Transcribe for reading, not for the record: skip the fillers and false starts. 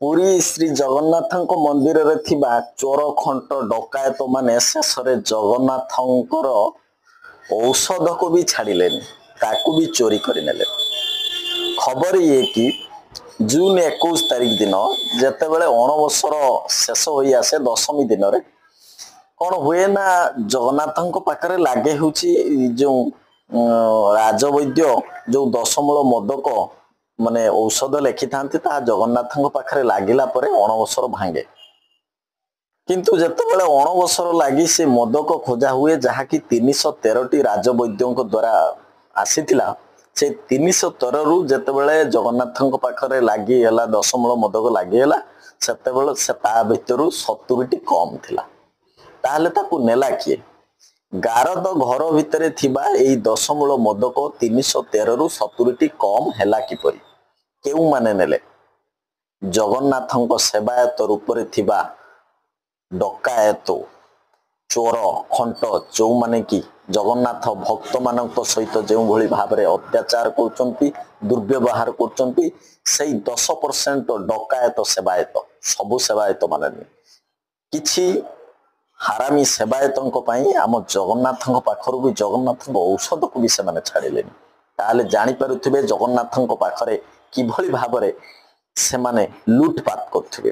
ପୁରୀ ଶ୍ରୀ ଜଗନ୍ନାଥଙ୍କ ମନ୍ଦିରରେ ଥିବା ଚୋର ଖଣ୍ଟ ଡକାୟତ ମାନେ ଶେଷରେ ଜଗନ୍ନାଥଙ୍କର ଔଷଧକୁ ବି ଛାଡ଼ିଲେନି, ତାକୁ ବି ଚୋରି କରିନେଲେ। ଖବର ଇଏ କି ଜୁନ 21 ତାରିଖ ଦିନ ଯେତେବେଳେ ଅଣବସର ଶେଷ ହୋଇ ଆସେ ଦଶମୀ ଦିନରେ କଣ ହୁଏ ନା ଜଗନ୍ନାଥଙ୍କ ପାଖରେ ଲାଗେ ହେଉଛି ଯେଉଁ ରାଜବୈଦ୍ୟ ଯେଉଁ ଦଶମୂଳ ମୋଦକ ମାନେ ଔଷଧ ଲେଖିଥାନ୍ତି ତାହା ଜଗନ୍ନାଥଙ୍କ ପାଖରେ ଲାଗିଲା ପରେ ଅଣବସର ଭାଙ୍ଗେ। କିନ୍ତୁ ଯେତେବେଳେ ଅଣବସର ଲାଗି ସେ ମୋଦକ ଖୋଜା ହୁଏ ଯାହାକି 313ଟି ରାଜବୈଦ୍ୟଙ୍କ ଦ୍ୱାରା ଆସିଥିଲା, ସେ 313ରୁ ଯେତେବେଳେ ଜଗନ୍ନାଥଙ୍କ ପାଖରେ ଲାଗିହେଲା ଦଶମୂଳ ମୋଦକ ଲାଗିହେଲା ସେତେବେଳେ ସେ ତା ଭିତରୁ 70ଟି କମ୍ ଥିଲା। ତାହେଲେ ତାକୁ ନେଲା କିଏ? ଗାରଦ ଘର ଭିତରେ ଥିବା ଏଇ ଦଶମୂଳ ମୋଦକ 313ରୁ 70ଟି କମ୍ ହେଲା କିପରି? କେଉଁମାନେ ନେଲେ? ଜଗନ୍ନାଥଙ୍କ ସେବାୟତ ରୂପରେ ଥିବା ଡକାୟତ ଚୋର ଖଣ୍ଟ ଯେଉଁମାନେ କି ଜଗନ୍ନାଥ ଭକ୍ତମାନଙ୍କ ସହିତ ଯେଉଁଭଳି ଭାବରେ ଅତ୍ୟାଚାର କରୁଛନ୍ତି, ଦୁର୍ବ୍ୟବହାର କରୁଛନ୍ତି, ସେଇ 10% ଡକାୟତ ସେବାୟତ, ସବୁ ସେବାୟତ ମାନେ ନୁହେଁ, କିଛି ହାରାମୀ ସେବାୟତଙ୍କ ପାଇଁ ଆମ ଜଗନ୍ନାଥଙ୍କ ପାଖରୁ ବି ଜଗନ୍ନାଥଙ୍କ ଔଷଧକୁ ବି ସେମାନେ ଛାଡ଼ିଲେନି। ତାହେଲେ ଜାଣିପାରୁଥିବେ ଜଗନ୍ନାଥଙ୍କ ପାଖରେ କିଭଳି ଭାବରେ ସେମାନେ ଲୁଟପାଟ କରୁଥିବେ।